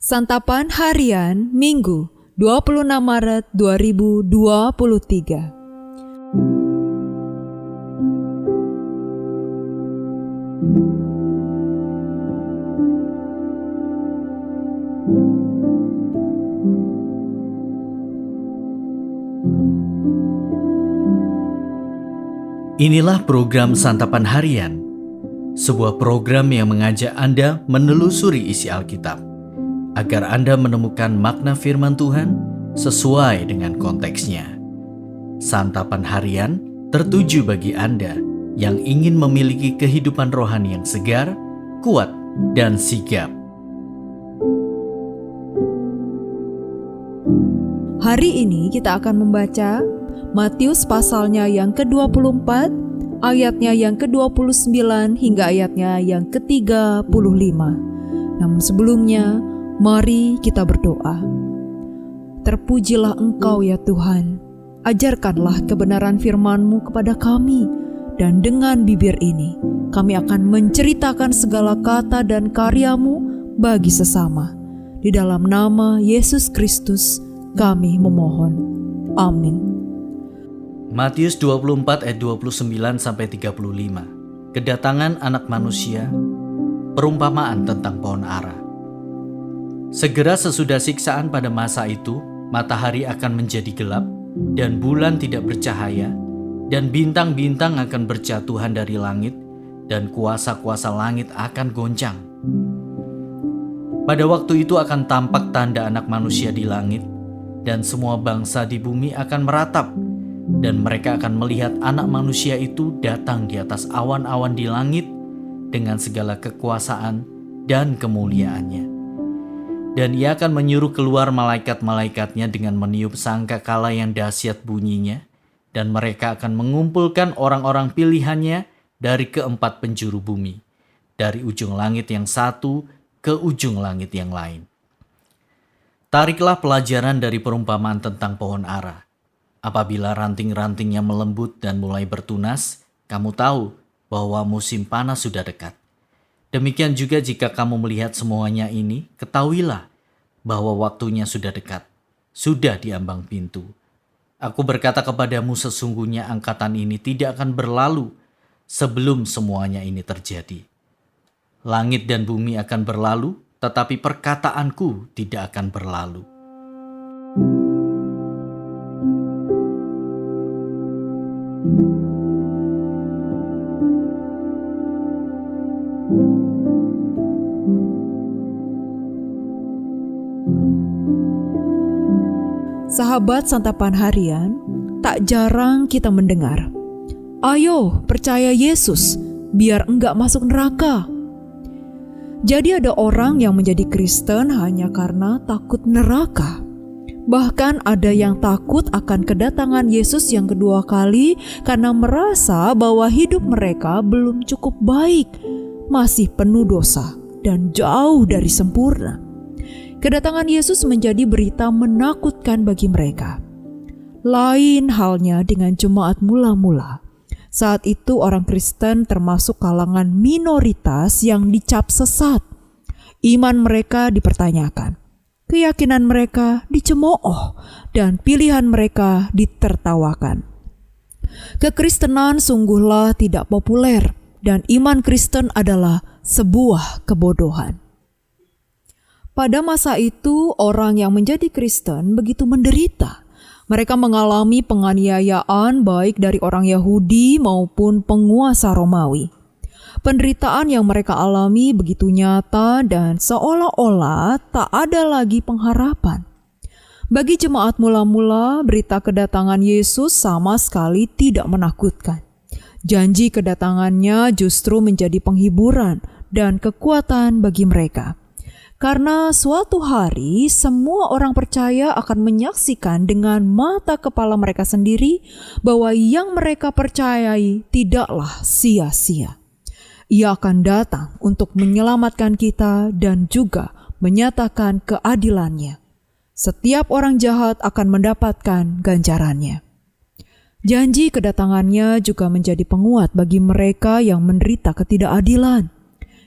Santapan Harian Minggu 26 Maret 2023. Inilah program Santapan Harian, sebuah program yang mengajak Anda menelusuri isi Alkitab, agar Anda menemukan makna firman Tuhan sesuai dengan konteksnya. Santapan Harian tertuju bagi Anda yang ingin memiliki kehidupan rohani yang segar, kuat, dan sigap. Hari ini kita akan membaca Matius pasalnya yang ke-24, ayatnya yang ke-29 hingga ayatnya yang ke-35. Namun sebelumnya, mari kita berdoa. Terpujilah Engkau ya Tuhan, ajarkanlah kebenaran firman-Mu kepada kami, dan dengan bibir ini kami akan menceritakan segala kata dan karya-Mu bagi sesama. Di dalam nama Yesus Kristus kami memohon. Amin. Matius 24 ayat 29-35. Kedatangan anak manusia, perumpamaan tentang pohon ara. Segera sesudah siksaan pada masa itu, matahari akan menjadi gelap, dan bulan tidak bercahaya, dan bintang-bintang akan berjatuhan dari langit, dan kuasa-kuasa langit akan goncang. Pada waktu itu akan tampak tanda anak manusia di langit, dan semua bangsa di bumi akan meratap, dan mereka akan melihat anak manusia itu datang di atas awan-awan di langit dengan segala kekuasaan dan kemuliaannya. Dan ia akan menyuruh keluar malaikat-malaikatnya dengan meniup sangkakala yang dahsyat bunyinya, dan mereka akan mengumpulkan orang-orang pilihannya dari keempat penjuru bumi, dari ujung langit yang satu ke ujung langit yang lain. Tariklah pelajaran dari perumpamaan tentang pohon ara. Apabila ranting-rantingnya melembut dan mulai bertunas, kamu tahu bahwa musim panas sudah dekat. Demikian juga jika kamu melihat semuanya ini, ketahuilah bahwa waktunya sudah dekat, sudah di ambang pintu. Aku berkata kepadamu, sesungguhnya angkatan ini tidak akan berlalu sebelum semuanya ini terjadi. Langit dan bumi akan berlalu, tetapi perkataanku tidak akan berlalu. Sahabat Santapan Harian, tak jarang kita mendengar, "Ayo percaya Yesus, biar enggak masuk neraka." Jadi ada orang yang menjadi Kristen hanya karena takut neraka. Bahkan ada yang takut akan kedatangan Yesus yang kedua kali karena merasa bahwa hidup mereka belum cukup baik, masih penuh dosa, dan jauh dari sempurna. Kedatangan Yesus menjadi berita menakutkan bagi mereka. Lain halnya dengan jemaat mula-mula. Saat itu orang Kristen termasuk kalangan minoritas yang dicap sesat. Iman mereka dipertanyakan, keyakinan mereka dicemooh, dan pilihan mereka ditertawakan. Kekristenan sungguhlah tidak populer, dan iman Kristen adalah sebuah kebodohan. Pada masa itu, orang yang menjadi Kristen begitu menderita. Mereka mengalami penganiayaan baik dari orang Yahudi maupun penguasa Romawi. Penderitaan yang mereka alami begitu nyata dan seolah-olah tak ada lagi pengharapan. Bagi jemaat mula-mula, berita kedatangan Yesus sama sekali tidak menakutkan. Janji kedatangannya justru menjadi penghiburan dan kekuatan bagi mereka. Karena suatu hari semua orang percaya akan menyaksikan dengan mata kepala mereka sendiri bahwa yang mereka percayai tidaklah sia-sia. Ia akan datang untuk menyelamatkan kita dan juga menyatakan keadilannya. Setiap orang jahat akan mendapatkan ganjarannya. Janji kedatangannya juga menjadi penguat bagi mereka yang menderita ketidakadilan.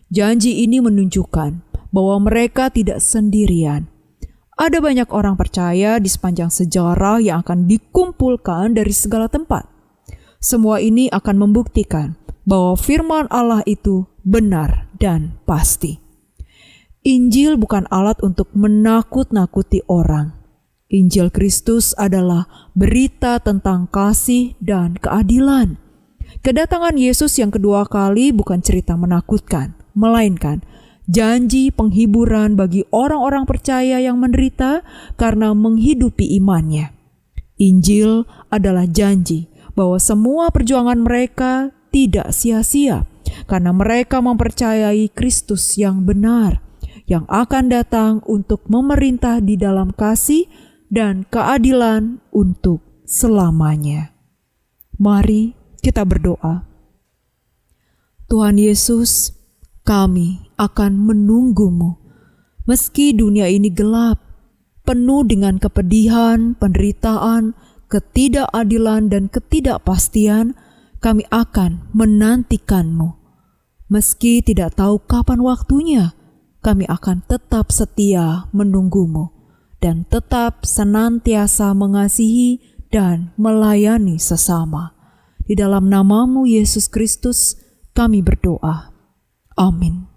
Janji ini menunjukkan bahwa mereka tidak sendirian. Ada banyak orang percaya di sepanjang sejarah yang akan dikumpulkan dari segala tempat. Semua ini akan membuktikan bahwa firman Allah itu benar dan pasti. Injil bukan alat untuk menakut-nakuti orang. Injil Kristus adalah berita tentang kasih dan keadilan. Kedatangan Yesus yang kedua kali bukan cerita menakutkan, melainkan janji penghiburan bagi orang-orang percaya yang menderita karena menghidupi imannya. Injil adalah janji bahwa semua perjuangan mereka tidak sia-sia karena mereka mempercayai Kristus yang benar, yang akan datang untuk memerintah di dalam kasih dan keadilan untuk selamanya. Mari kita berdoa. Tuhan Yesus, kami akan menunggu-Mu. Meski dunia ini gelap, penuh dengan kepedihan, penderitaan, ketidakadilan, dan ketidakpastian, kami akan menantikan-Mu. Meski tidak tahu kapan waktunya, kami akan tetap setia menunggu-Mu dan tetap senantiasa mengasihi dan melayani sesama. Di dalam nama-Mu Yesus Kristus, kami berdoa. Amin.